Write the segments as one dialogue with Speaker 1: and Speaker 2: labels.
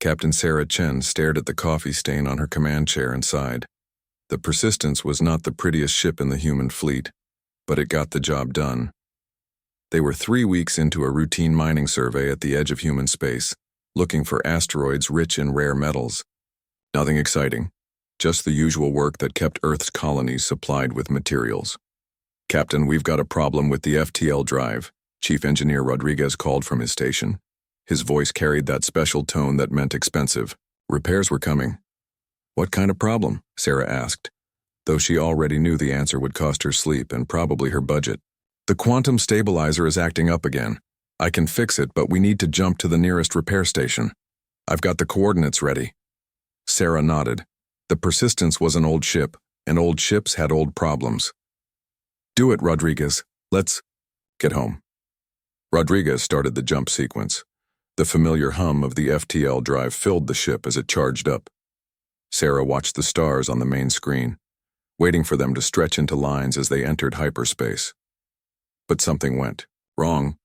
Speaker 1: Captain Sarah Chen stared at the coffee stain on her command chair and sighed. The Persistence was not the prettiest ship in the human fleet, but it got the job done. They were 3 weeks into a routine mining survey at the edge of human space, looking for asteroids rich in rare metals. Nothing exciting, just the usual work that kept Earth's colonies supplied with materials. "Captain, we've got a problem with the FTL drive," Chief Engineer Rodriguez called from his station. His voice carried that special tone that meant expensive. Repairs were coming. "What kind of problem?" Sarah asked, though she already knew the answer would cost her sleep and probably her budget. "The quantum stabilizer is acting up again. I can fix it, but we need to jump to the nearest repair station. I've got the coordinates ready." Sarah nodded. The Persistence was an old ship, and old ships had old problems. "Do it, Rodriguez. Let's get home." Rodriguez started the jump sequence. The familiar hum of the FTL drive filled the ship as it charged up. Sarah watched the stars on the main screen, waiting for them to stretch into lines as they entered hyperspace. But something went wrong.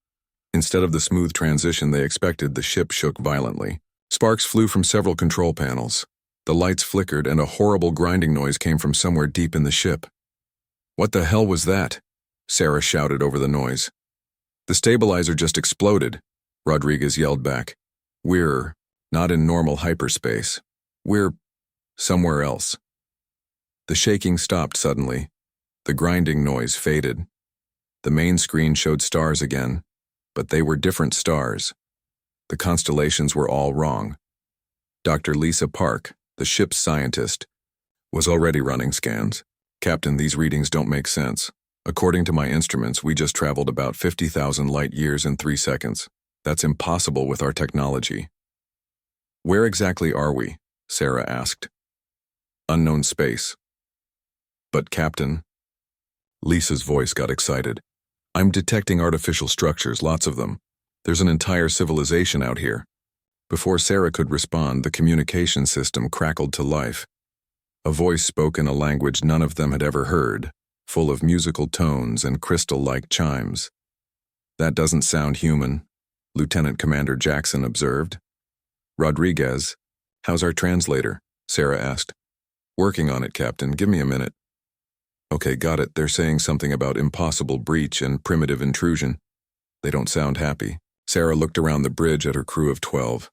Speaker 1: Instead of the smooth transition they expected, the ship shook violently. Sparks flew from several control panels. The lights flickered and a horrible grinding noise came from somewhere deep in the ship. "What the hell was that?" Sarah shouted over the noise. "The stabilizer just exploded," Rodriguez yelled back. "We're not in normal hyperspace. We're somewhere else." The shaking stopped suddenly. The grinding noise faded. The main screen showed stars again, but they were different stars. The constellations were all wrong. Dr. Lisa Park, the ship's scientist, was already running scans. "Captain, these readings don't make sense. According to my instruments, we just traveled about 50,000 light years in 3 seconds. That's impossible with our technology." "Where exactly are we?" Sarah asked. "Unknown space." "But Captain..." Lisa's voice got excited. "I'm detecting artificial structures, lots of them. There's an entire civilization out here." Before Sarah could respond, the communication system crackled to life. A voice spoke in a language none of them had ever heard, full of musical tones and crystal-like chimes. "That doesn't sound human," Lieutenant Commander Jackson observed. "Rodriguez, how's our translator?" Sarah asked. "Working on it, Captain. Give me a minute." "Okay, got it. They're saying something about impossible breach and primitive intrusion. They don't sound happy." Sarah looked around the bridge at her crew of 12.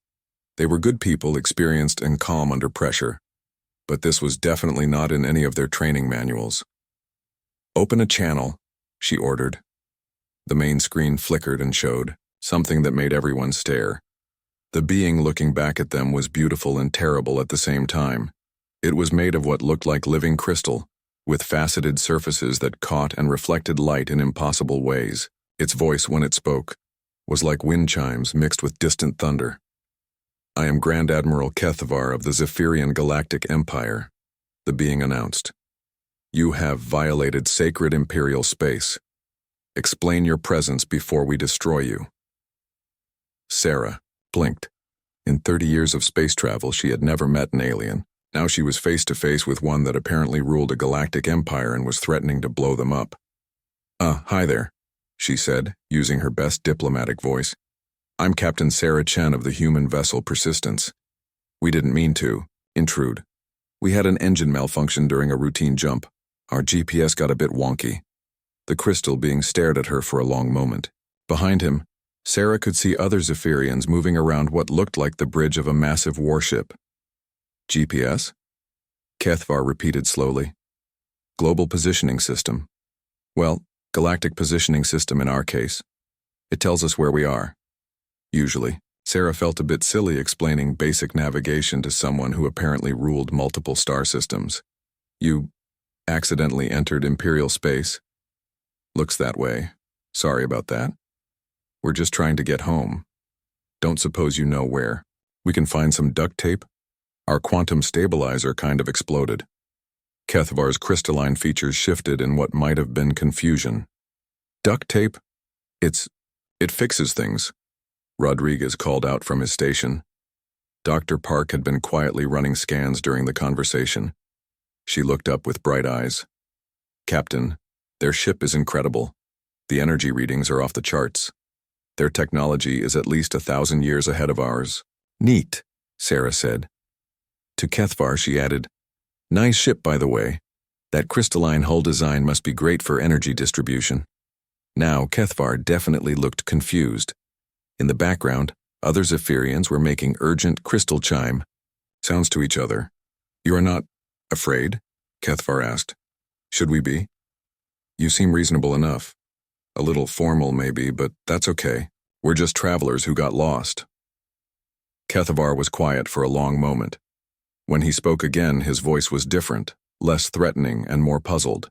Speaker 1: They were good people, experienced and calm under pressure. But this was definitely not in any of their training manuals. "Open a channel," she ordered. The main screen flickered and showed something that made everyone stare. The being looking back at them was beautiful and terrible at the same time. It was made of what looked like living crystal, with faceted surfaces that caught and reflected light in impossible ways. Its voice, when it spoke, was like wind chimes mixed with distant thunder. "I am Grand Admiral Kethavar of the Zephyrian Galactic Empire," the being announced. "You have violated sacred imperial space. Explain your presence before we destroy you." Sarah blinked. In 30 years of space travel, she had never met an alien. Now she was face to face with one that apparently ruled a galactic empire and was threatening to blow them up. Hi there," she said, using her best diplomatic voice. "I'm Captain Sarah Chen of the human vessel Persistence. We didn't mean to intrude. We had an engine malfunction during a routine jump. Our GPS got a bit wonky." The crystal being stared at her for a long moment. Behind him, Sarah could see other Zephyrians moving around what looked like the bridge of a massive warship. "GPS?" Kethvar repeated slowly. "Global positioning system. Well, galactic positioning system in our case. It tells us where we are. Usually." Sarah felt a bit silly explaining basic navigation to someone who apparently ruled multiple star systems. "You accidentally entered Imperial space?" "Looks that way. Sorry about that. We're just trying to get home. Don't suppose you know where. We can find some duct tape?" Our quantum stabilizer kind of exploded. Kethvar's crystalline features shifted in what might have been confusion. "Duct tape? It fixes things," Rodriguez called out from his station. Dr. Park had been quietly running scans during the conversation. She looked up with bright eyes. "Captain, their ship is incredible. The energy readings are off the charts. Their technology is at least 1,000 years ahead of ours." "Neat," Sarah said. To Kethvar she added, "Nice ship, by the way. That crystalline hull design must be great for energy distribution." Now Kethvar definitely looked confused. In the background, other Zephyrians were making urgent crystal chime sounds to each other. "You are not afraid?" Kethvar asked. "Should we be? You seem reasonable enough. A little formal maybe, but that's okay. We're just travelers who got lost." Kethvar was quiet for a long moment. When he spoke again, his voice was different, less threatening and more puzzled.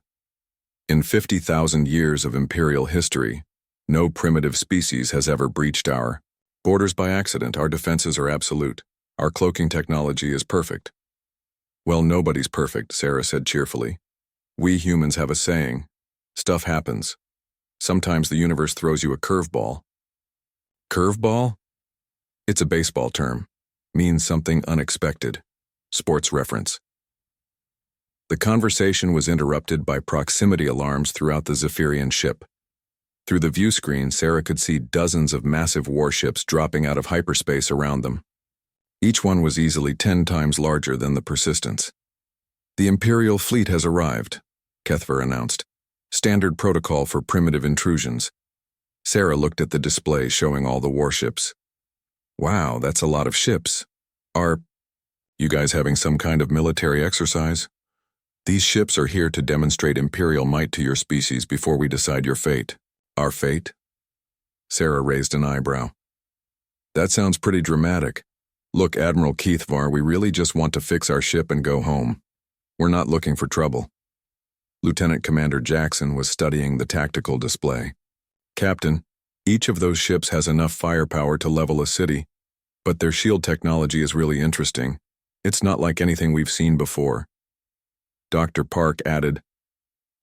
Speaker 1: In 50,000 years of Imperial history, no primitive species has ever breached our borders by accident. Our defenses are absolute. Our cloaking technology is perfect. "Well, nobody's perfect," Sarah said cheerfully. "We humans have a saying. Stuff happens. Sometimes the universe throws you a curveball." Curveball? It's a baseball term. Means something unexpected. Sports reference. The conversation was interrupted by proximity alarms throughout the Zephyrian ship. Through the view screen, Sarah could see dozens of massive warships dropping out of hyperspace around them. Each one was easily 10 times larger than the Persistence. "The Imperial fleet has arrived," Kethvar announced. "Standard protocol for primitive intrusions." Sarah looked at the display showing all the warships. "Wow, that's a lot of ships. Are you guys having some kind of military exercise?" "These ships are here to demonstrate Imperial might to your species before we decide your fate." "Our fate?" Sarah raised an eyebrow. "That sounds pretty dramatic. Look, Admiral Kethvar, we really just want to fix our ship and go home. We're not looking for trouble." Lieutenant Commander Jackson was studying the tactical display. "Captain, each of those ships has enough firepower to level a city, but their shield technology is really interesting. It's not like anything we've seen before." Dr. Park added,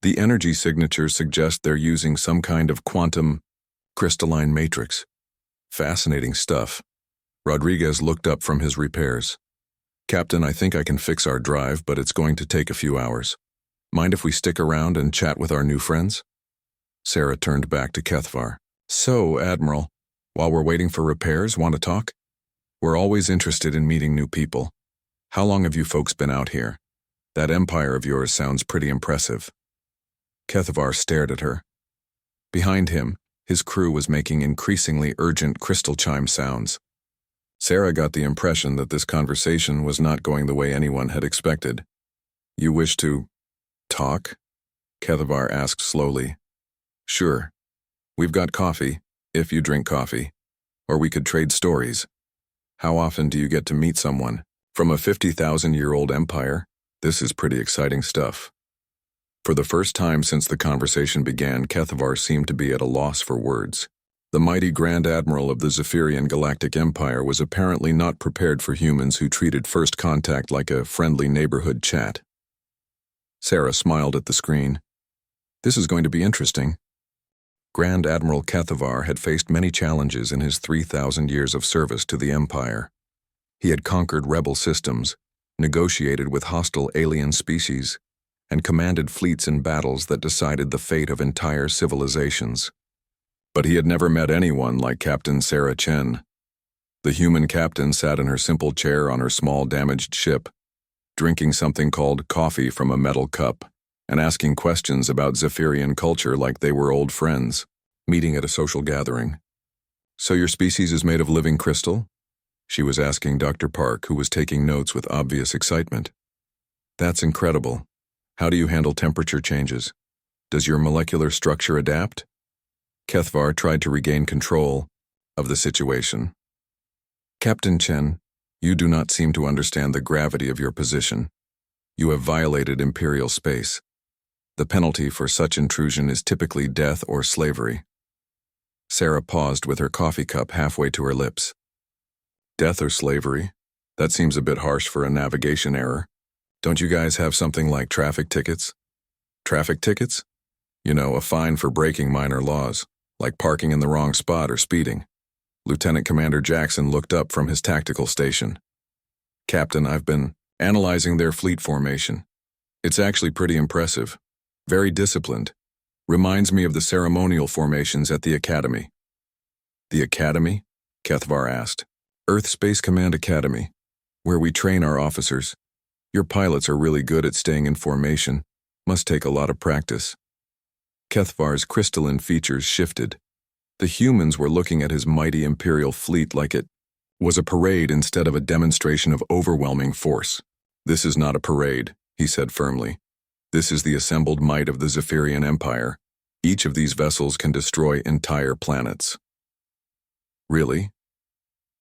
Speaker 1: "The energy signatures suggest they're using some kind of quantum crystalline matrix." "Fascinating stuff." Rodriguez looked up from his repairs. "Captain, I think I can fix our drive, but it's going to take a few hours. Mind if we stick around and chat with our new friends?" Sarah turned back to Kethvar. "So, Admiral, while we're waiting for repairs, want to talk? We're always interested in meeting new people. How long have you folks been out here? That empire of yours sounds pretty impressive." Kethvar stared at her. Behind him, his crew was making increasingly urgent crystal chime sounds. Sarah got the impression that this conversation was not going the way anyone had expected. "You wish to talk?" Kethvar asked slowly. "Sure. We've got coffee, if you drink coffee. Or we could trade stories. How often do you get to meet someone from a 50,000-year-old empire? This is pretty exciting stuff." For the first time since the conversation began, Kethvar seemed to be at a loss for words. The mighty Grand Admiral of the Zephyrian Galactic Empire was apparently not prepared for humans who treated first contact like a friendly neighborhood chat. Sarah smiled at the screen. "This is going to be interesting." Grand Admiral Kethvar had faced many challenges in his 3,000 years of service to the Empire. He had conquered rebel systems, negotiated with hostile alien species, and commanded fleets in battles that decided the fate of entire civilizations. But he had never met anyone like Captain Sarah Chen. The human captain sat in her simple chair on her small damaged ship, drinking something called coffee from a metal cup, and asking questions about Zephyrian culture like they were old friends, meeting at a social gathering. "So your species is made of living crystal?" she was asking Dr. Park, who was taking notes with obvious excitement. "That's incredible. How do you handle temperature changes? Does your molecular structure adapt?" Kethvar tried to regain control of the situation. "Captain Chen, you do not seem to understand the gravity of your position. You have violated Imperial space. The penalty for such intrusion is typically death or slavery." Sarah paused with her coffee cup halfway to her lips. "Death or slavery? That seems a bit harsh for a navigation error. Don't you guys have something like traffic tickets?" "Traffic tickets? You know, a fine for breaking minor laws, like parking in the wrong spot or speeding." Lieutenant Commander Jackson looked up from his tactical station. "Captain, I've been analyzing their fleet formation. It's actually pretty impressive. Very disciplined. Reminds me of the ceremonial formations at the Academy." "The Academy?" Kethvar asked. "Earth Space Command Academy. Where we train our officers. Your pilots are really good at staying in formation. Must take a lot of practice. Kethvar's crystalline features shifted. The humans were looking at his mighty Imperial fleet like it was a parade instead of a demonstration of overwhelming force. This is not a parade, he said firmly. This is the assembled might of the Zephyrian Empire. Each of these vessels can destroy entire planets. Really?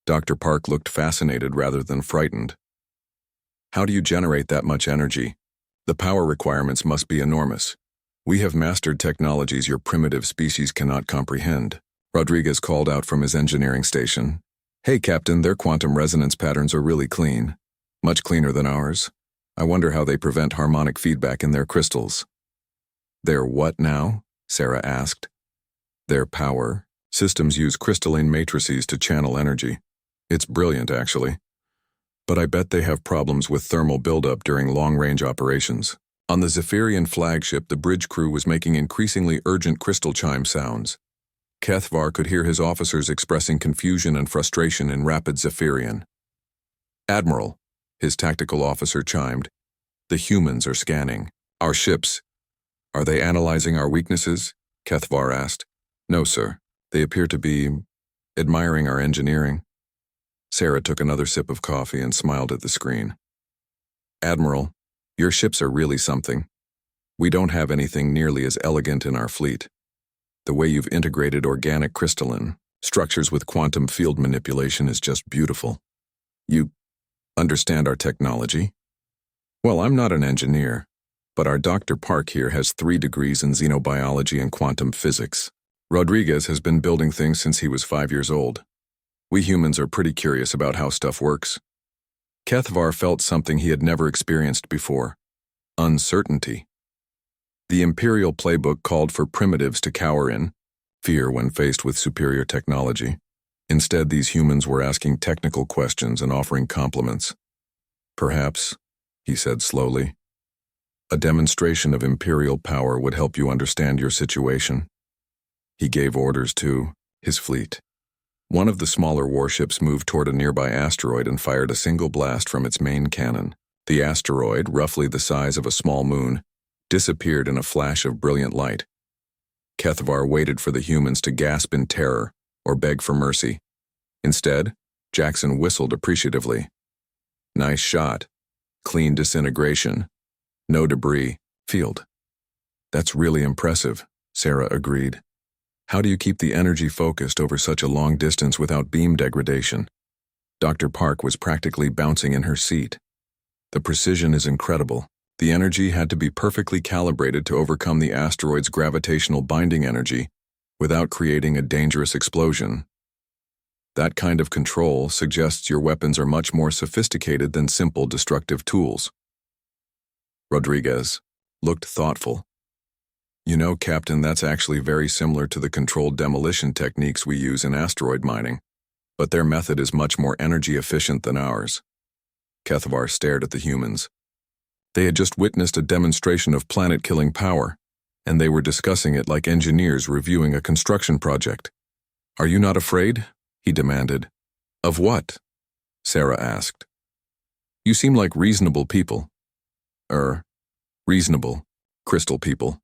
Speaker 1: Dr. Park looked fascinated rather than frightened. How do you generate that much energy? The power requirements must be enormous. We have mastered technologies your primitive species cannot comprehend. Rodriguez called out from his engineering station. Hey, Captain, their quantum resonance patterns are really clean. Much cleaner than ours. I wonder how they prevent harmonic feedback in their crystals. Their what now? Sarah asked. Their power. Systems use crystalline matrices to channel energy. It's brilliant, actually. But I bet they have problems with thermal buildup during long-range operations. On the Zephyrian flagship, the bridge crew was making increasingly urgent crystal chime sounds. Kethvar could hear his officers expressing confusion and frustration in rapid Zephyrian. Admiral, his tactical officer chimed. The humans are scanning. Our ships. Are they analyzing our weaknesses? Kethvar asked. No, sir. They appear to be admiring our engineering. Sarah took another sip of coffee and smiled at the screen. Admiral, your ships are really something. We don't have anything nearly as elegant in our fleet. The way you've integrated organic crystalline structures with quantum field manipulation is just beautiful. You understand our technology? Well, I'm not an engineer, but our Dr. Park here has 3 degrees in xenobiology and quantum physics. Rodriguez has been building things since he was 5 years old. We humans are pretty curious about how stuff works. Kethvar felt something he had never experienced before. Uncertainty. The Imperial playbook called for primitives to cower in fear when faced with superior technology. Instead, these humans were asking technical questions and offering compliments. Perhaps, he said slowly, a demonstration of Imperial power would help you understand your situation. He gave orders to his fleet. One of the smaller warships moved toward a nearby asteroid and fired a single blast from its main cannon. The asteroid, roughly the size of a small moon, disappeared in a flash of brilliant light. Kethvar waited for the humans to gasp in terror or beg for mercy. Instead, Jackson whistled appreciatively. Nice shot. Clean disintegration. No debris. Field. That's really impressive, Sarah agreed. How do you keep the energy focused over such a long distance without beam degradation? Dr. Park was practically bouncing in her seat. The precision is incredible. The energy had to be perfectly calibrated to overcome the asteroid's gravitational binding energy without creating a dangerous explosion. That kind of control suggests your weapons are much more sophisticated than simple destructive tools. Rodriguez looked thoughtful. You know, Captain, that's actually very similar to the controlled demolition techniques we use in asteroid mining, but their method is much more energy efficient than ours. Kethvar stared at the humans. They had just witnessed a demonstration of planet-killing power, and they were discussing it like engineers reviewing a construction project. Are you not afraid? He demanded. Of what? Sarah asked. You seem like reasonable people. Reasonable, crystal people.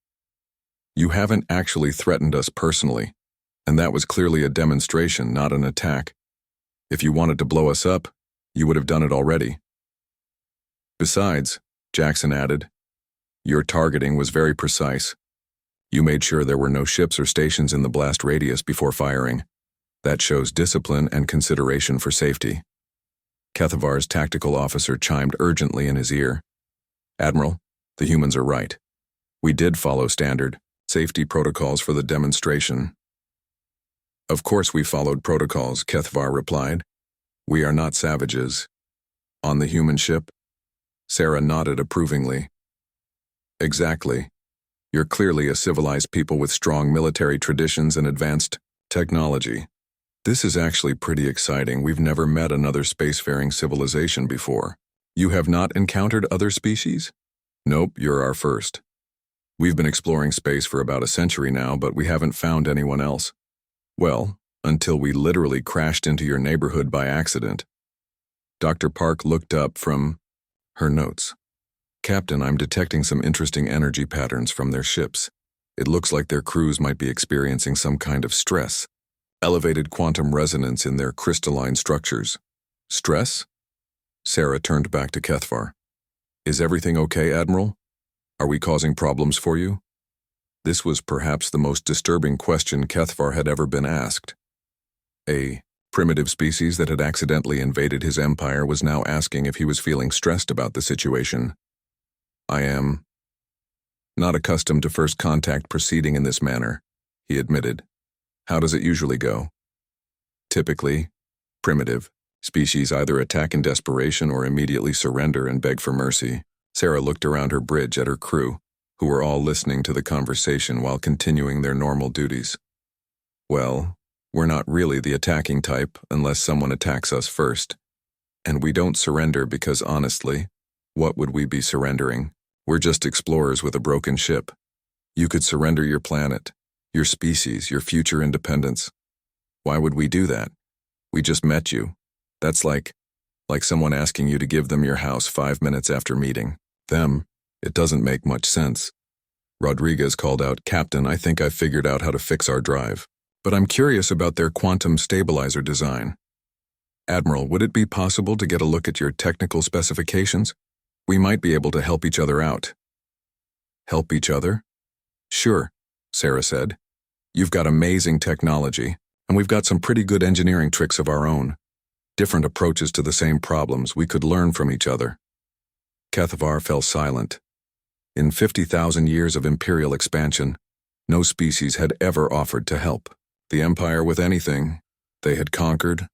Speaker 1: You haven't actually threatened us personally, and that was clearly a demonstration, not an attack. If you wanted to blow us up, you would have done it already. Besides, Jackson added, your targeting was very precise. You made sure there were no ships or stations in the blast radius before firing. That shows discipline and consideration for safety. Kethvar's tactical officer chimed urgently in his ear. Admiral, the humans are right. We did follow standard safety protocols for the demonstration. Of course we followed protocols, Kethvar replied. We are not savages. On the human ship? Sarah nodded approvingly. Exactly. You're clearly a civilized people with strong military traditions and advanced technology. This is actually pretty exciting. We've never met another spacefaring civilization before. You have not encountered other species? Nope, you're our first. We've been exploring space for about a century now, but we haven't found anyone else. Well, until we literally crashed into your neighborhood by accident. Dr. Park looked up from her notes. Captain, I'm detecting some interesting energy patterns from their ships. It looks like their crews might be experiencing some kind of stress. Elevated quantum resonance in their crystalline structures. Stress? Sarah turned back to Kethvar. Is everything okay, Admiral? Are we causing problems for you? This was perhaps the most disturbing question Kethvar had ever been asked. A primitive species that had accidentally invaded his empire was now asking if he was feeling stressed about the situation. I am not accustomed to first contact proceeding in this manner, he admitted. How does it usually go? Typically, primitive species either attack in desperation or immediately surrender and beg for mercy. Sarah looked around her bridge at her crew, who were all listening to the conversation while continuing their normal duties. Well, we're not really the attacking type unless someone attacks us first. And we don't surrender because honestly, what would we be surrendering? We're just explorers with a broken ship. You could surrender your planet, your species, your future independence. Why would we do that? We just met you. That's like someone asking you to give them your house 5 minutes after meeting them. It doesn't make much sense. Rodriguez called out, Captain, I think I've figured out how to fix our drive. But I'm curious about their quantum stabilizer design. Admiral, would it be possible to get a look at your technical specifications? We might be able to help each other out. Help each other? Sure, Sarah said. You've got amazing technology, and we've got some pretty good engineering tricks of our own. Different approaches to the same problems. We could learn from each other. Kethvar fell silent. In 50,000 years of imperial expansion, no species had ever offered to help the Empire with anything. They had conquered,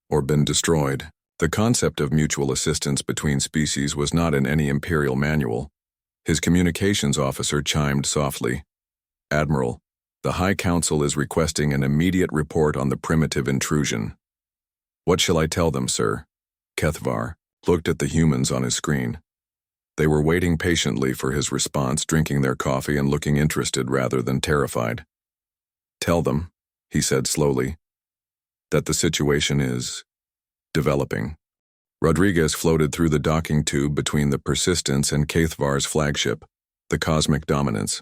Speaker 1: or been destroyed. The concept of mutual assistance between species was not in any imperial manual. His communications officer chimed softly. Admiral, the High Council is requesting an immediate report on the primitive intrusion. What shall I tell them, sir? Kethvar looked at the humans on his screen. They were waiting patiently for his response, drinking their coffee and looking interested rather than terrified. Tell them, he said slowly, that the situation is developing. Rodriguez floated through the docking tube between the Persistence and Kethvar's flagship, the Cosmic Dominance.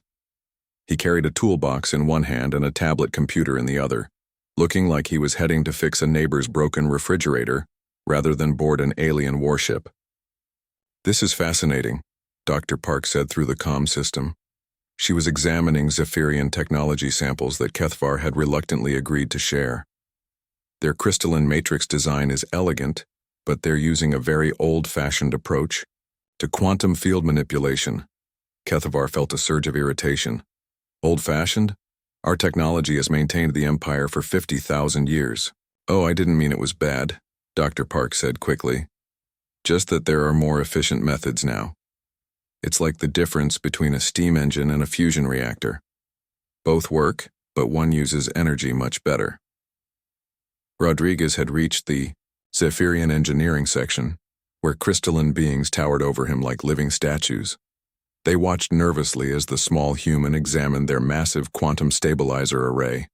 Speaker 1: He carried a toolbox in one hand and a tablet computer in the other, looking like he was heading to fix a neighbor's broken refrigerator rather than board an alien warship. This is fascinating, Dr. Park said through the comm system. She was examining Zephyrian technology samples that Kethvar had reluctantly agreed to share. Their crystalline matrix design is elegant, but they're using a very old-fashioned approach to quantum field manipulation. Kethvar felt a surge of irritation. Old-fashioned? Our technology has maintained the Empire for 50,000 years. Oh, I didn't mean it was bad, Dr. Park said quickly. Just that there are more efficient methods now. It's like the difference between a steam engine and a fusion reactor. Both work, but one uses energy much better. Rodriguez had reached the Zephyrian engineering section, where crystalline beings towered over him like living statues. They watched nervously as the small human examined their massive quantum stabilizer array.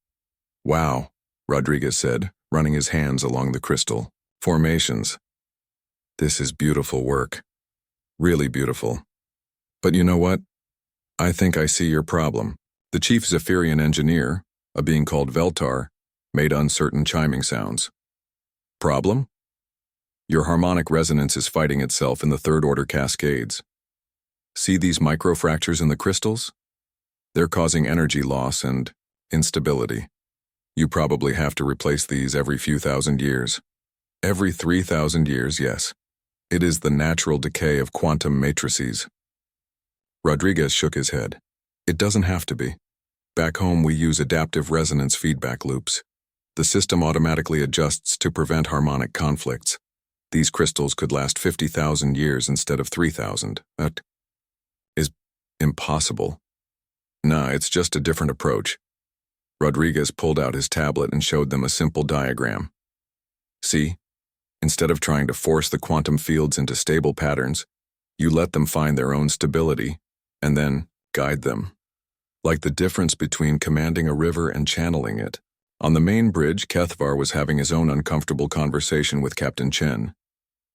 Speaker 1: Wow, Rodriguez said, running his hands along the crystal formations. This is beautiful work. Really beautiful. But you know what? I think I see your problem. The chief Zephyrian engineer, a being called Veltar, made uncertain chiming sounds. Problem? Your harmonic resonance is fighting itself in the third-order cascades. See these microfractures in the crystals? They're causing energy loss and instability. You probably have to replace these every few thousand years. Every 3,000 years, yes. It is the natural decay of quantum matrices. Rodriguez shook his head. It doesn't have to be. Back home we use adaptive resonance feedback loops. The system automatically adjusts to prevent harmonic conflicts. These crystals could last 50,000 years instead of 3,000. That is impossible. Nah, it's just a different approach. Rodriguez pulled out his tablet and showed them a simple diagram. See? Instead of trying to force the quantum fields into stable patterns, you let them find their own stability, and then guide them. Like the difference between commanding a river and channeling it. On the main bridge, Kethvar was having his own uncomfortable conversation with Captain Chen.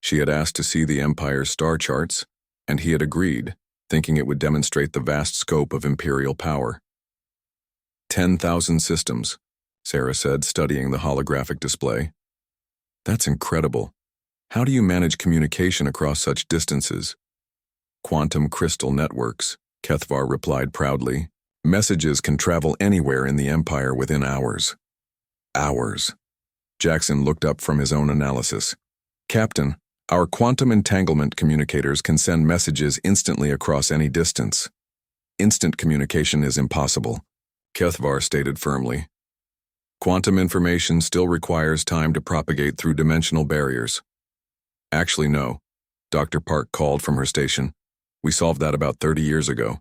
Speaker 1: She had asked to see the Empire's star charts, and he had agreed, thinking it would demonstrate the vast scope of Imperial power. 10,000 systems, Sarah said, studying the holographic display. That's incredible. How do you manage communication across such distances? Quantum crystal networks, Kethvar replied proudly. Messages can travel anywhere in the Empire within hours. Hours. Jackson looked up from his own analysis. Captain, our quantum entanglement communicators can send messages instantly across any distance. Instant communication is impossible, Kethvar stated firmly. Quantum information still requires time to propagate through dimensional barriers. Actually, no, Dr. Park called from her station. We solved that about 30 years ago.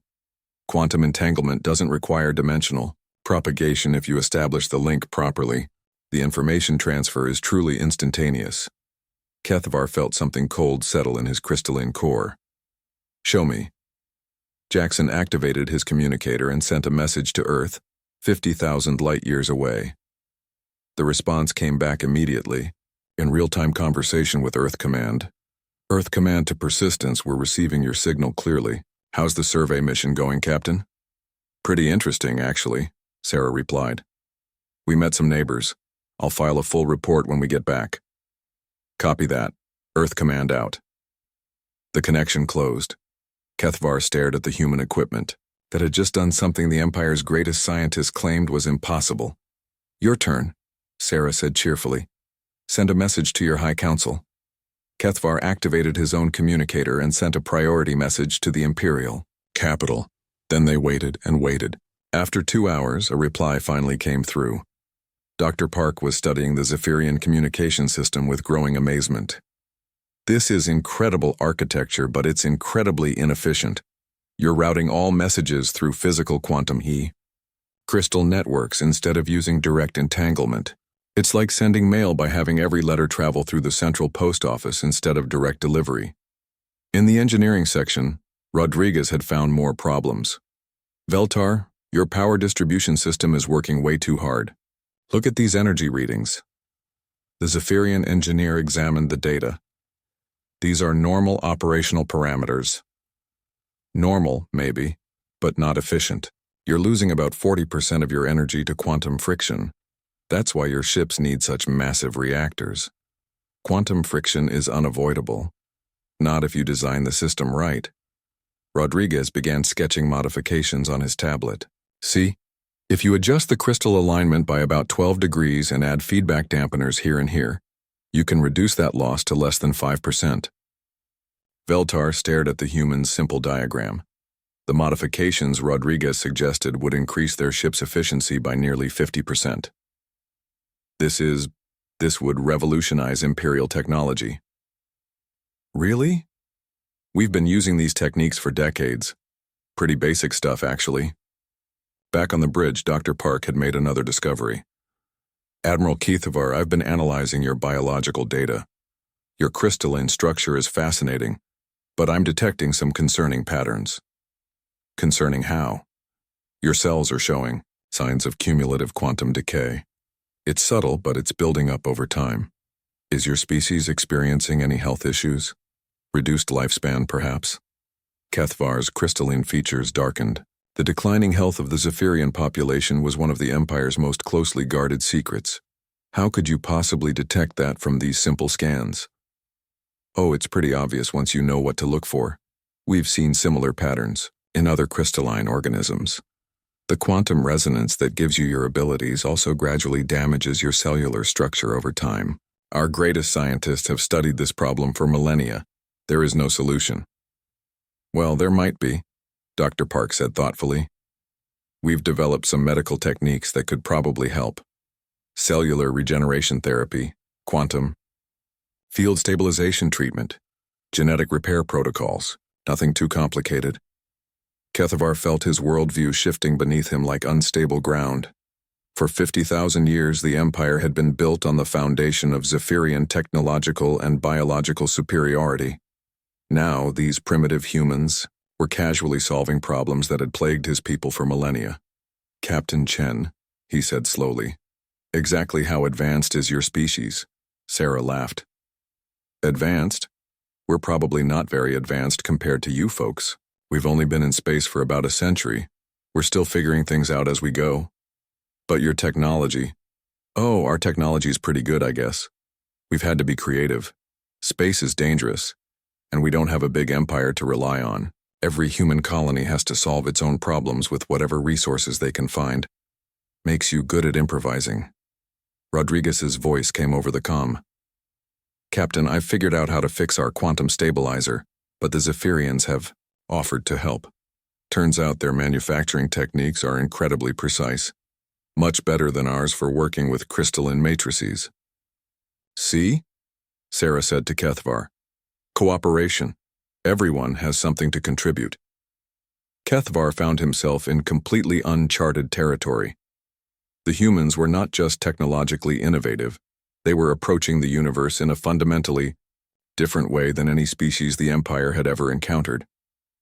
Speaker 1: Quantum entanglement doesn't require dimensional propagation if you establish the link properly. The information transfer is truly instantaneous. Kethvar felt something cold settle in his crystalline core. Show me. Jackson activated his communicator and sent a message to Earth, 50,000 light-years away. The response came back immediately, in real-time conversation with Earth Command. Earth Command to Persistence, we're receiving your signal clearly. How's the survey mission going, Captain? Pretty interesting, actually, Sarah replied. We met some neighbors. I'll file a full report when we get back. Copy that. Earth Command out. The connection closed. Kethvar stared at the human equipment that had just done something the Empire's greatest scientists claimed was impossible. Your turn, Sarah said cheerfully. Send a message to your High Council. Kethvar activated his own communicator and sent a priority message to the Imperial capital. Then they waited and waited. After 2 hours, a reply finally came through. Dr. Park was studying the Zephyrian communication system with growing amazement. This is incredible architecture, but it's incredibly inefficient. You're routing all messages through physical quantum crystal networks instead of using direct entanglement. It's like sending mail by having every letter travel through the central post office instead of direct delivery. In the engineering section, Rodriguez had found more problems. Veltar, your power distribution system is working way too hard. Look at these energy readings. The Zephyrian engineer examined the data. These are normal operational parameters. Normal, maybe, but not efficient. You're losing about 40% of your energy to quantum friction. That's why your ships need such massive reactors. Quantum friction is unavoidable. Not if you design the system right. Rodriguez began sketching modifications on his tablet. See? If you adjust the crystal alignment by about 12 degrees and add feedback dampeners here and here, you can reduce that loss to less than 5%. Veltar stared at the human's simple diagram. The modifications Rodriguez suggested would increase their ship's efficiency by nearly 50%. This would revolutionize Imperial technology. Really? We've been using these techniques for decades. Pretty basic stuff, actually. Back on the bridge, Dr. Park had made another discovery. Admiral Kethvar, I've been analyzing your biological data. Your crystalline structure is fascinating, but I'm detecting some concerning patterns. Concerning how? Your cells are showing signs of cumulative quantum decay. It's subtle, but it's building up over time. Is your species experiencing any health issues? Reduced lifespan, perhaps? Kethvar's crystalline features darkened. The declining health of the Zephyrian population was one of the Empire's most closely guarded secrets. How could you possibly detect that from these simple scans? Oh, it's pretty obvious once you know what to look for. We've seen similar patterns in other crystalline organisms. The quantum resonance that gives you your abilities also gradually damages your cellular structure over time. Our greatest scientists have studied this problem for millennia. There is no solution. Well, there might be, Dr. Park said thoughtfully. We've developed some medical techniques that could probably help. Cellular regeneration therapy, quantum, field stabilization treatment, genetic repair protocols, nothing too complicated. Kethvar felt his worldview shifting beneath him like unstable ground. For 50,000 years, the Empire had been built on the foundation of Zephyrian technological and biological superiority. Now, these primitive humans were casually solving problems that had plagued his people for millennia. Captain Chen, he said slowly. Exactly how advanced is your species? Sarah laughed. Advanced? We're probably not very advanced compared to you folks. We've only been in space for about a century. We're still figuring things out as we go. But your technology... Oh, our technology's pretty good, I guess. We've had to be creative. Space is dangerous, and we don't have a big empire to rely on. Every human colony has to solve its own problems with whatever resources they can find. Makes you good at improvising. Rodriguez's voice came over the comm. Captain, I've figured out how to fix our quantum stabilizer, but the Zephyrians have offered to help. Turns out their manufacturing techniques are incredibly precise. Much better than ours for working with crystalline matrices. See? Sarah said to Kethvar. Cooperation. Everyone has something to contribute. Kethvar found himself in completely uncharted territory. The humans were not just technologically innovative, they were approaching the universe in a fundamentally different way than any species the Empire had ever encountered.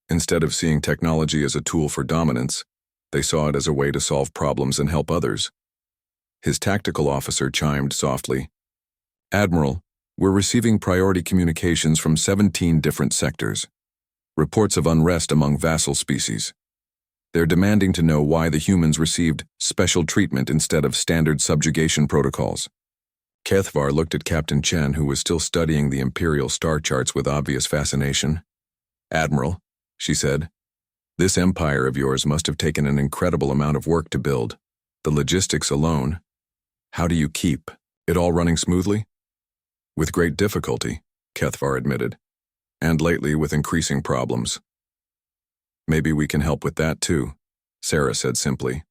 Speaker 1: Instead of seeing technology as a tool for dominance, they saw it as a way to solve problems and help others. His tactical officer chimed softly. Admiral, we're receiving priority communications from 17 different sectors. Reports of unrest among vassal species. They're demanding to know why the humans received special treatment instead of standard subjugation protocols. Kethvar looked at Captain Chen, who was still studying the Imperial star charts with obvious fascination. Admiral, she said, this empire of yours must have taken an incredible amount of work to build. The logistics alone. How do you keep it all running smoothly? With great difficulty, Kethvar admitted, and lately with increasing problems. Maybe we can help with that too, Sarah said simply.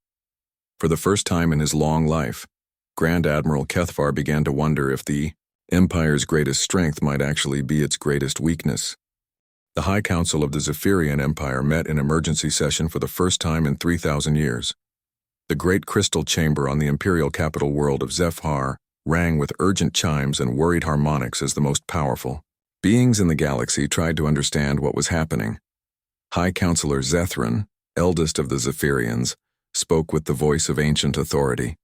Speaker 1: For the first time in his long life, Grand Admiral Kethvar began to wonder if the Empire's greatest strength might actually be its greatest weakness. The High Council of the Zephyrian Empire met in emergency session for the first time in 3,000 years. The great crystal chamber on the imperial capital world of Zephyr rang with urgent chimes and worried harmonics as the most powerful. Beings in the galaxy tried to understand what was happening. High Counselor Zethran, eldest of the Zephyrians, spoke with the voice of ancient authority.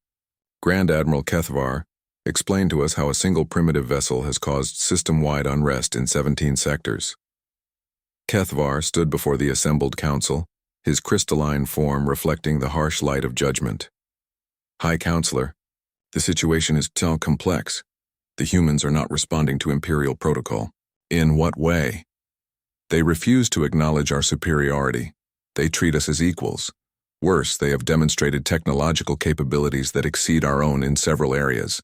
Speaker 1: Grand Admiral Kethvar explained to us how a single primitive vessel has caused system-wide unrest in 17 sectors. Kethvar stood before the assembled council, his crystalline form reflecting the harsh light of judgment. High Counselor, the situation is so complex. The humans are not responding to Imperial protocol. In what way? They refuse to acknowledge our superiority. They treat us as equals. Worse, they have demonstrated technological capabilities that exceed our own in several areas.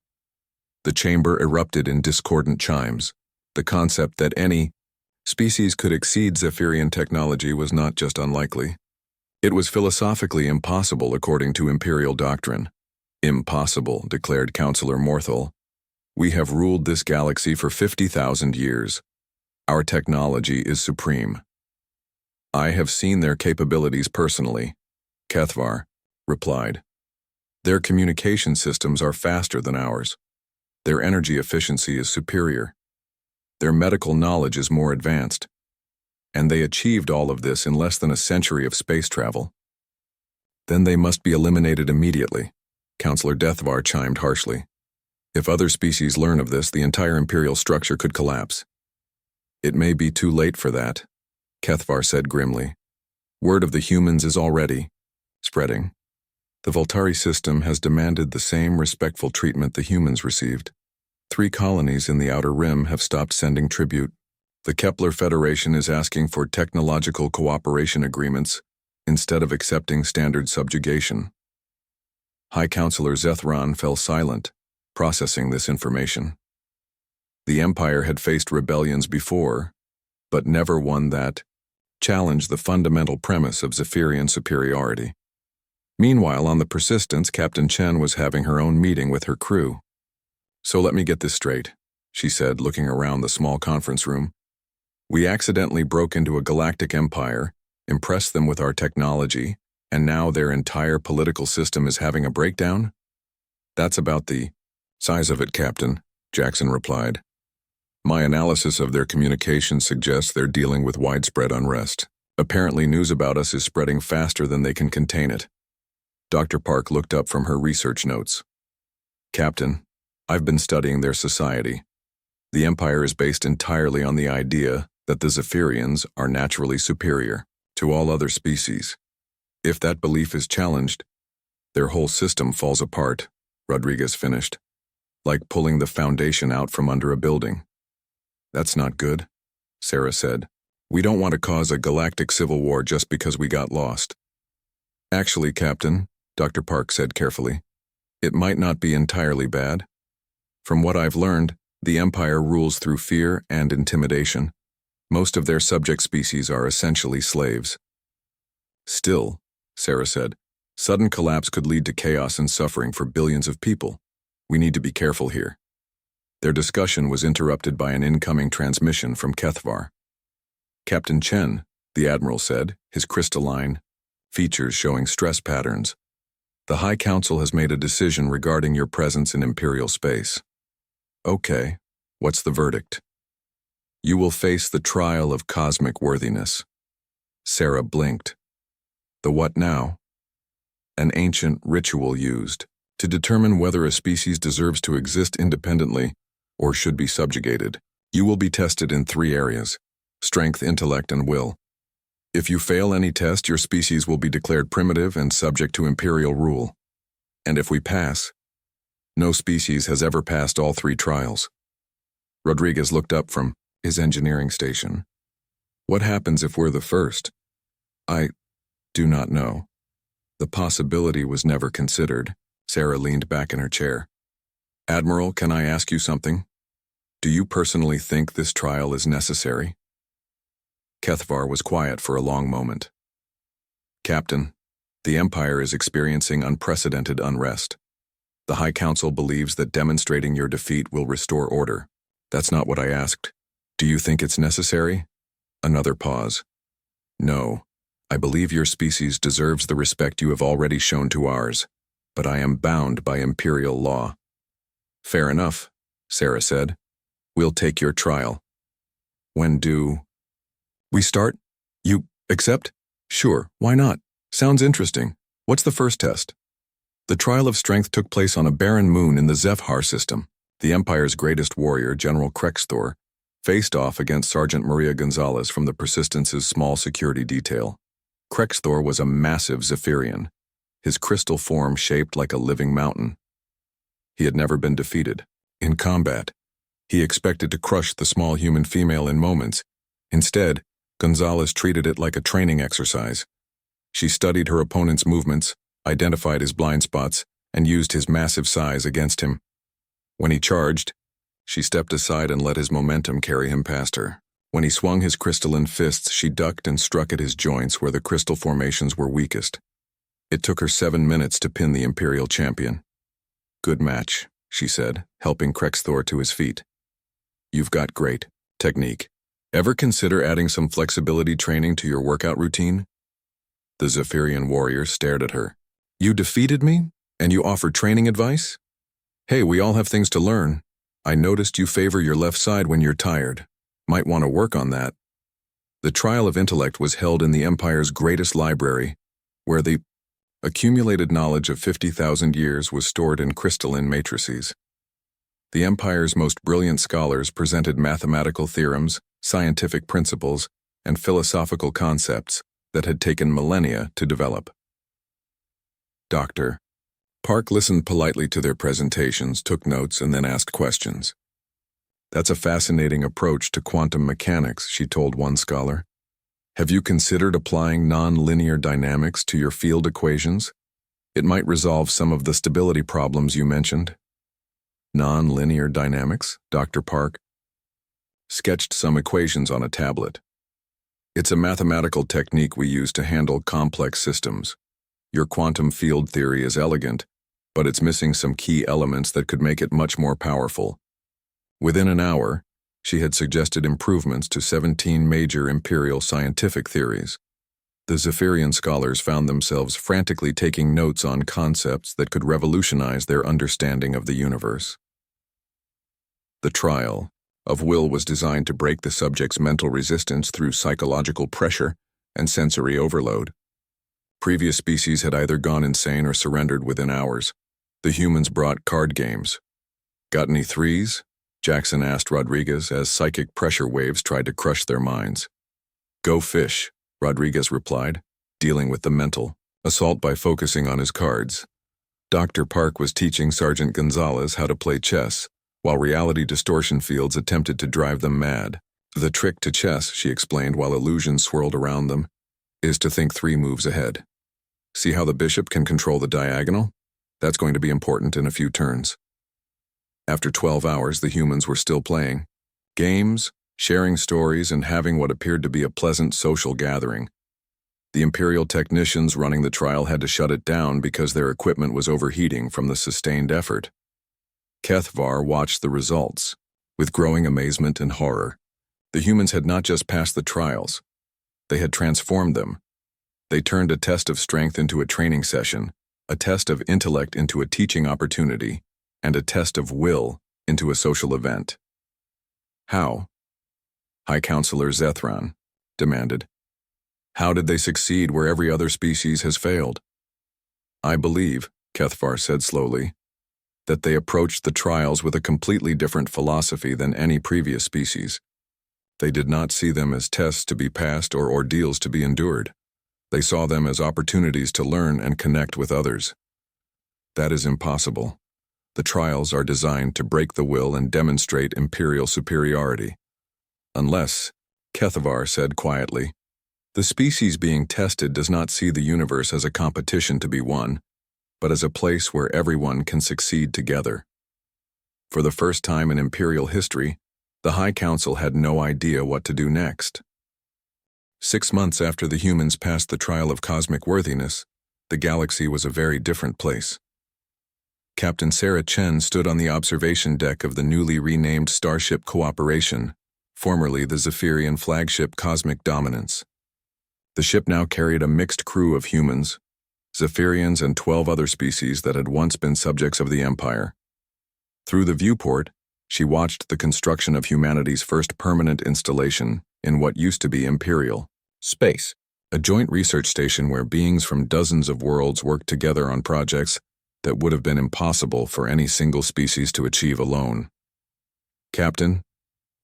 Speaker 1: The chamber erupted in discordant chimes. The concept that any species could exceed Zephyrian technology was not just unlikely. It was philosophically impossible according to Imperial doctrine. Impossible, declared Counselor Morthal. We have ruled this galaxy for 50,000 years. Our technology is supreme. I have seen their capabilities personally, Kethvar replied. Their communication systems are faster than ours. Their energy efficiency is superior. Their medical knowledge is more advanced. And they achieved all of this in less than a century of space travel. Then they must be eliminated immediately, Counselor Deathvar chimed harshly. If other species learn of this, the entire Imperial structure could collapse. It may be too late for that, Kethvar said grimly. Word of the humans is already spreading. The Voltari system has demanded the same respectful treatment the humans received. 3 colonies in the Outer Rim have stopped sending tribute. The Kepler Federation is asking for technological cooperation agreements instead of accepting standard subjugation. High Counselor Zethran fell silent, processing this information. The Empire had faced rebellions before, but never one that challenged the fundamental premise of Zephyrian superiority. Meanwhile, on the Persistence, Captain Chen was having her own meeting with her crew. So let me get this straight, she said, looking around the small conference room. We accidentally broke into a galactic empire, impressed them with our technology, and now their entire political system is having a breakdown? That's about the size of it, Captain, Jackson replied. My analysis of their communications suggests they're dealing with widespread unrest. Apparently news about us is spreading faster than they can contain it. Dr. Park looked up from her research notes. Captain, I've been studying their society. The Empire is based entirely on the idea that the Zephyrians are naturally superior to all other species. If that belief is challenged, their whole system falls apart, Rodriguez finished, like pulling the foundation out from under a building. That's not good, Sarah said. We don't want to cause a galactic civil war just because we got lost. Actually, Captain, Dr. Park said carefully, it might not be entirely bad. From what I've learned, the Empire rules through fear and intimidation. Most of their subject species are essentially slaves. Still, Sarah said, sudden collapse could lead to chaos and suffering for billions of people. We need to be careful here. Their discussion was interrupted by an incoming transmission from Kethvar. Captain Chen, the Admiral said, his crystalline features showing stress patterns. The High Council has made a decision regarding your presence in Imperial space. Okay, what's the verdict? You will face the trial of cosmic worthiness. Sarah blinked. The what now? An ancient ritual used to determine whether a species deserves to exist independently or should be subjugated. You will be tested in 3 areas: strength, intellect, and will. If you fail any test, your species will be declared primitive and subject to Imperial rule. And if we pass, no species has ever passed all 3 trials. Rodriguez looked up from his engineering station. What happens if we're the first? I do not know. The possibility was never considered. Sarah leaned back in her chair. Admiral, can I ask you something? Do you personally think this trial is necessary? Kethvar was quiet for a long moment. Captain, the Empire is experiencing unprecedented unrest. The High Council believes that demonstrating your defeat will restore order. That's not what I asked. Do you think it's necessary? Another pause. No, I believe your species deserves the respect you have already shown to ours, but I am bound by Imperial law. Fair enough, Sarah said. We'll take your trial. When do we start? You accept? Sure, why not? Sounds interesting. What's the first test? The trial of strength took place on a barren moon in the Zephyr system. The Empire's greatest warrior, General Krexthor, faced off against Sergeant Maria Gonzalez from the Persistence's small security detail. Krexthor was a massive Zephyrian, his crystal form shaped like a living mountain. He had never been defeated. In combat, he expected to crush the small human female in moments. Instead, Gonzalez treated it like a training exercise. She studied her opponent's movements, identified his blind spots, and used his massive size against him. When he charged, she stepped aside and let his momentum carry him past her. When he swung his crystalline fists, she ducked and struck at his joints where the crystal formations were weakest. It took her 7 minutes to pin the Imperial champion. Good match, she said, helping Krexthor to his feet. You've got great technique. Ever consider adding some flexibility training to your workout routine? The Zephyrian warrior stared at her. You defeated me, and you offer training advice? Hey, we all have things to learn. I noticed you favor your left side when you're tired. Might want to work on that. The trial of intellect was held in the Empire's greatest library, where the accumulated knowledge of 50,000 years was stored in crystalline matrices. The Empire's most brilliant scholars presented mathematical theorems, scientific principles, and philosophical concepts that had taken millennia to develop. Dr. Park listened politely to their presentations, took notes, and then asked questions. That's a fascinating approach to quantum mechanics, she told one scholar. Have you considered applying non-linear dynamics to your field equations? It might resolve some of the stability problems you mentioned. Non-linear dynamics, Dr. Park sketched some equations on a tablet. It's a mathematical technique we use to handle complex systems. Your quantum field theory is elegant, but it's missing some key elements that could make it much more powerful. Within an hour, she had suggested improvements to 17 major imperial scientific theories. The Zephyrian scholars found themselves frantically taking notes on concepts that could revolutionize their understanding of the universe. The trial of will was designed to break the subject's mental resistance through psychological pressure and sensory overload. Previous species had either gone insane or surrendered within hours. The humans brought card games. Got any threes? Jackson asked Rodriguez as psychic pressure waves tried to crush their minds. Go fish, Rodriguez replied, dealing with the mental assault by focusing on his cards. Dr. Park was teaching Sergeant Gonzalez how to play chess, while reality distortion fields attempted to drive them mad. The trick to chess, she explained while illusions swirled around them, is to think 3 moves ahead. See how the bishop can control the diagonal? That's going to be important in a few turns. After 12 hours, the humans were still playing games, sharing stories, and having what appeared to be a pleasant social gathering. The Imperial technicians running the trial had to shut it down because their equipment was overheating from the sustained effort. Kethvar watched the results with growing amazement and horror. The humans had not just passed the trials, they had transformed them. They turned a test of strength into a training session, a test of intellect into a teaching opportunity, and a test of will into a social event. How? High Counselor Zethran demanded. How did they succeed where every other species has failed? I believe, Kethvar said slowly, that they approached the trials with a completely different philosophy than any previous species. They did not see them as tests to be passed or ordeals to be endured. They saw them as opportunities to learn and connect with others. That is impossible. The trials are designed to break the will and demonstrate imperial superiority. Unless, Kethvar said quietly, the species being tested does not see the universe as a competition to be won, but as a place where everyone can succeed together. For the first time in Imperial history, the High Council had no idea what to do next. 6 months after the humans passed the trial of cosmic worthiness, the galaxy was a very different place. Captain Sarah Chen stood on the observation deck of the newly renamed Starship Cooperation, formerly the Zephyrian flagship Cosmic Dominance. The ship now carried a mixed crew of humans, Zephyrians, and 12 other species that had once been subjects of the Empire. Through the viewport, she watched the construction of humanity's first permanent installation in what used to be Imperial Space, a joint research station where beings from dozens of worlds worked together on projects that would have been impossible for any single species to achieve alone. Captain,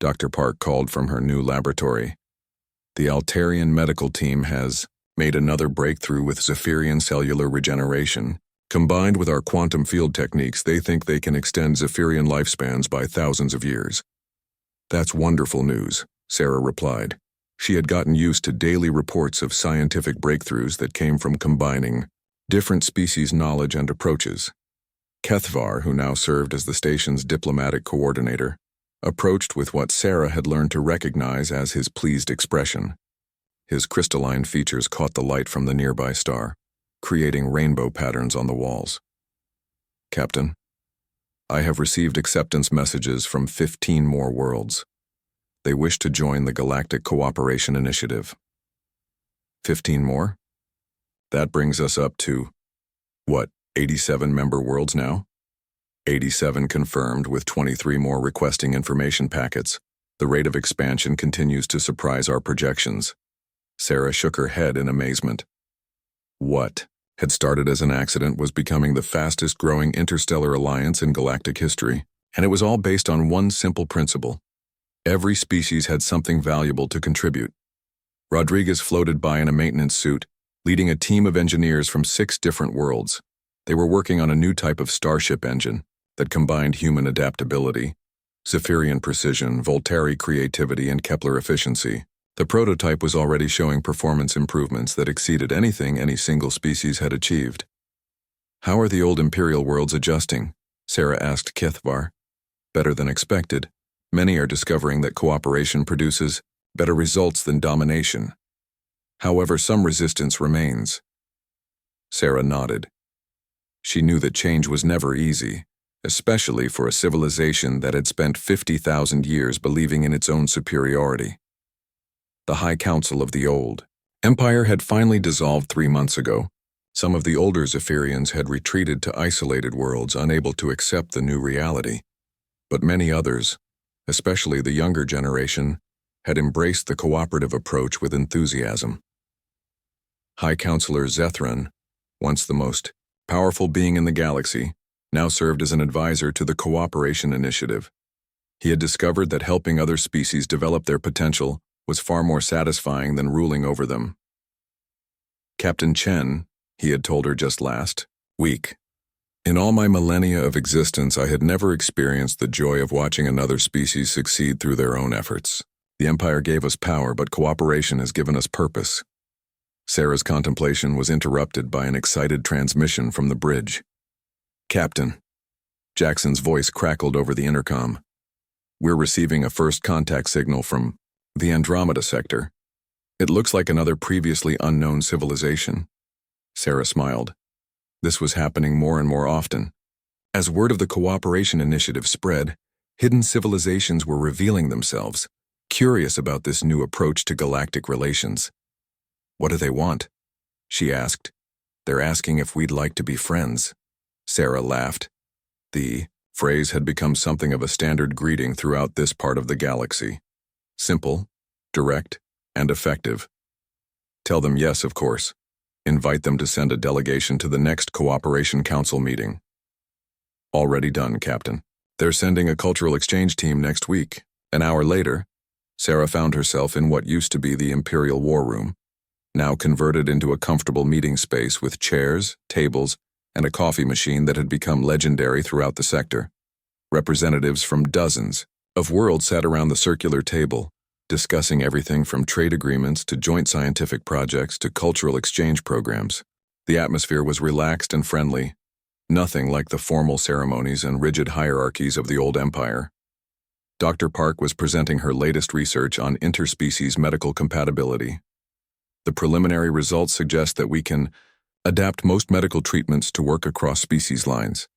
Speaker 1: Dr. Park called from her new laboratory. The Altarian medical team has made another breakthrough with Zephyrian cellular regeneration. Combined with our quantum field techniques, they think they can extend Zephyrian lifespans by thousands of years. That's wonderful news, Sarah replied. She had gotten used to daily reports of scientific breakthroughs that came from combining different species' knowledge and approaches. Kethvar, who now served as the station's diplomatic coordinator, approached with what Sarah had learned to recognize as his pleased expression. His crystalline features caught the light from the nearby star, creating rainbow patterns on the walls. Captain, I have received acceptance messages from 15 more worlds. They wish to join the Galactic Cooperation Initiative. 15 more? That brings us up to, 87 member worlds now? 87 confirmed, with 23 more requesting information packets. The rate of expansion continues to surprise our projections. Sarah shook her head in amazement. What had started as an accident was becoming the fastest-growing interstellar alliance in galactic history, and it was all based on one simple principle. Every species had something valuable to contribute. Rodriguez floated by in a maintenance suit, leading a team of engineers from 6 different worlds. They were working on a new type of starship engine that combined human adaptability, Zephyrian precision, Voltari creativity, and Kepler efficiency. The prototype was already showing performance improvements that exceeded anything any single species had achieved. How are the old Imperial worlds adjusting? Sarah asked Kethvar. Better than expected. Many are discovering that cooperation produces better results than domination. However, some resistance remains. Sarah nodded. She knew that change was never easy, especially for a civilization that had spent 50,000 years believing in its own superiority. The High Council of the Old Empire had finally dissolved 3 months ago. Some of the older Zephyrians had retreated to isolated worlds, unable to accept the new reality. But many others, especially the younger generation, had embraced the cooperative approach with enthusiasm. High Counselor Zethran, once the most powerful being in the galaxy, now served as an advisor to the Cooperation Initiative. He had discovered that helping other species develop their potential was far more satisfying than ruling over them. Captain Chen, he had told her just last week. In all my millennia of existence, I had never experienced the joy of watching another species succeed through their own efforts. The Empire gave us power, but cooperation has given us purpose. Sarah's contemplation was interrupted by an excited transmission from the bridge. Captain. Jackson's voice crackled over the intercom. We're receiving a first contact signal from the Andromeda sector. It looks like another previously unknown civilization. Sarah smiled. This was happening more and more often. As word of the cooperation initiative spread, hidden civilizations were revealing themselves, curious about this new approach to galactic relations. What do they want? She asked. They're asking if we'd like to be friends. Sarah laughed. The phrase had become something of a standard greeting throughout this part of the galaxy. Simple, direct, and effective. Tell them yes, of course. Invite them to send a delegation to the next Cooperation Council meeting. Already done, Captain. They're sending a cultural exchange team next week. An hour later, Sarah found herself in what used to be the Imperial War Room, now converted into a comfortable meeting space with chairs, tables, and a coffee machine that had become legendary throughout the sector. Representatives from dozens of worlds sat around the circular table, discussing everything from trade agreements to joint scientific projects to cultural exchange programs. The atmosphere was relaxed and friendly, nothing like the formal ceremonies and rigid hierarchies of the old empire. Dr. Park was presenting her latest research on interspecies medical compatibility. The preliminary results suggest that we can adapt most medical treatments to work across species lines.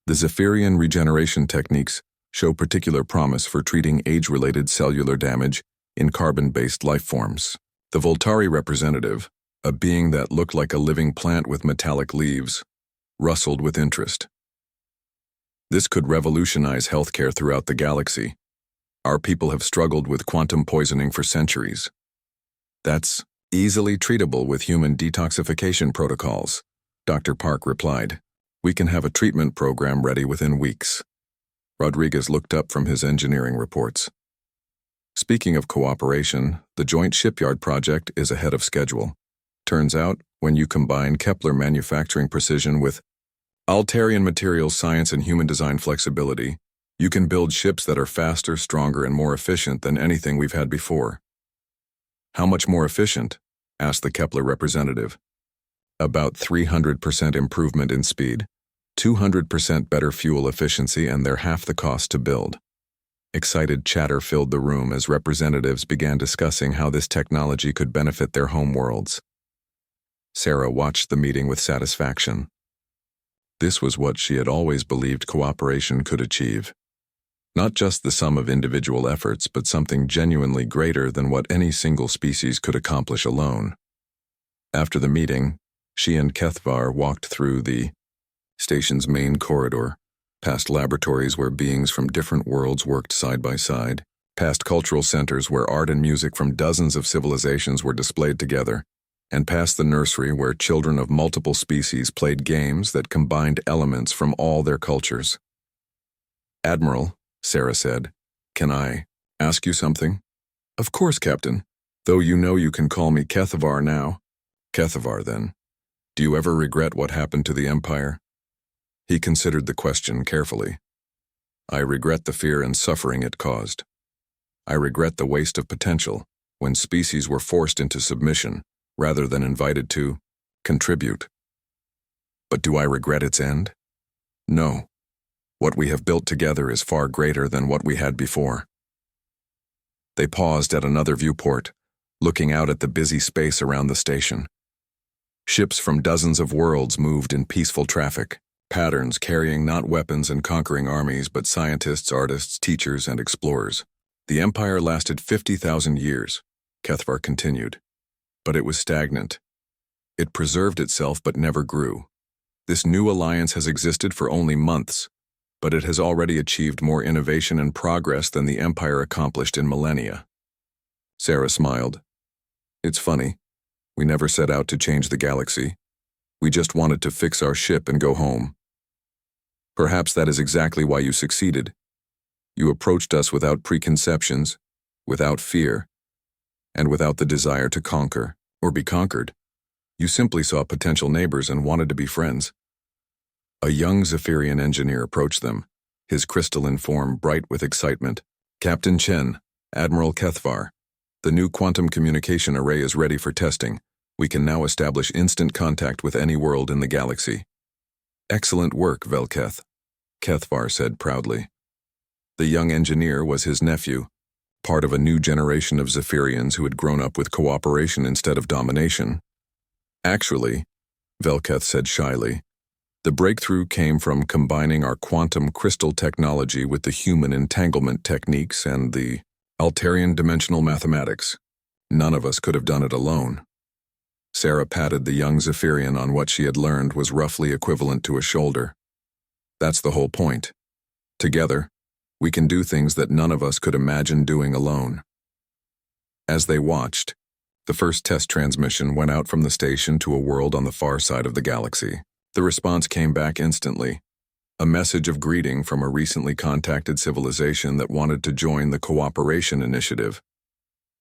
Speaker 1: The Zephyrian regeneration techniques show particular promise for treating age-related cellular damage in carbon-based life forms. The Voltari representative, a being that looked like a living plant with metallic leaves, rustled with interest. This could revolutionize healthcare throughout the galaxy. Our people have struggled with quantum poisoning for centuries. That's easily treatable with human detoxification protocols, Dr. Park replied. We can have a treatment program ready within weeks. Rodriguez looked up from his engineering reports. Speaking of cooperation, the joint shipyard project is ahead of schedule. Turns out, when you combine Kepler manufacturing precision with Altarian materials science and human design flexibility, you can build ships that are faster, stronger, and more efficient than anything we've had before. How much more efficient? Asked the Kepler representative. About 300% improvement in speed, 200% better fuel efficiency, and they're half the cost to build. Excited chatter filled the room as representatives began discussing how this technology could benefit their home worlds. Sarah watched the meeting with satisfaction. This was what she had always believed cooperation could achieve. Not just the sum of individual efforts, but something genuinely greater than what any single species could accomplish alone. After the meeting, she and Kethvar walked through the station's main corridor, past laboratories where beings from different worlds worked side by side, past cultural centers where art and music from dozens of civilizations were displayed together, and past the nursery where children of multiple species played games that combined elements from all their cultures. Admiral, Sarah said, can I ask you something? Of course, Captain, though you know you can call me Kethvar now. Kethvar, then. Do you ever regret what happened to the Empire? He considered the question carefully. I regret the fear and suffering it caused. I regret the waste of potential when species were forced into submission rather than invited to contribute. But do I regret its end? No. What we have built together is far greater than what we had before. They paused at another viewport, looking out at the busy space around the station. Ships from dozens of worlds moved in peaceful traffic, patterns carrying not weapons and conquering armies, but scientists, artists, teachers, and explorers. The Empire lasted 50,000 years, Kethvar continued, but it was stagnant. It preserved itself but never grew. This new alliance has existed for only months, but it has already achieved more innovation and progress than the Empire accomplished in millennia. Sarah smiled. It's funny. We never set out to change the galaxy. We just wanted to fix our ship and go home. Perhaps that is exactly why you succeeded. You approached us without preconceptions, without fear, and without the desire to conquer or be conquered. You simply saw potential neighbors and wanted to be friends. A young Zephyrian engineer approached them, his crystalline form bright with excitement. Captain Chen, Admiral Kethvar, the new quantum communication array is ready for testing. We can now establish instant contact with any world in the galaxy. Excellent work, Velketh, Kethvar said proudly. The young engineer was his nephew, part of a new generation of Zephyrians who had grown up with cooperation instead of domination. Actually, Velketh said shyly, the breakthrough came from combining our quantum crystal technology with the human entanglement techniques and the Altarian dimensional mathematics. None of us could have done it alone. Sarah patted the young Zephyrian on what she had learned was roughly equivalent to a shoulder. That's the whole point. Together, we can do things that none of us could imagine doing alone. As they watched, the first test transmission went out from the station to a world on the far side of the galaxy. The response came back instantly. A message of greeting from a recently contacted civilization that wanted to join the Cooperation Initiative.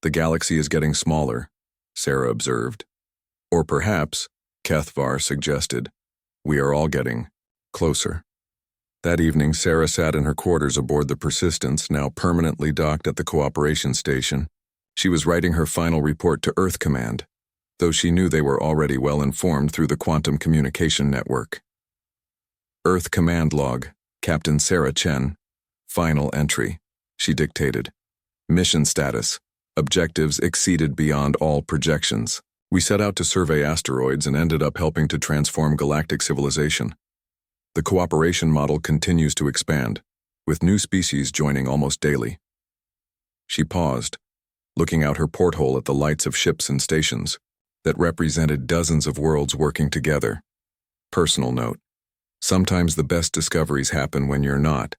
Speaker 1: The galaxy is getting smaller, Sarah observed. Or perhaps, Kethvar suggested, we are all getting closer. That evening, Sarah sat in her quarters aboard the Persistence, now permanently docked at the Cooperation Station. She was writing her final report to Earth Command, though she knew they were already well informed through the quantum communication network. Earth Command Log, Captain Sarah Chen. Final entry, she dictated. Mission status. Objectives exceeded beyond all projections. We set out to survey asteroids and ended up helping to transform galactic civilization. The cooperation model continues to expand, with new species joining almost daily. She paused, looking out her porthole at the lights of ships and stations that represented dozens of worlds working together. Personal note. Sometimes the best discoveries happen when you're not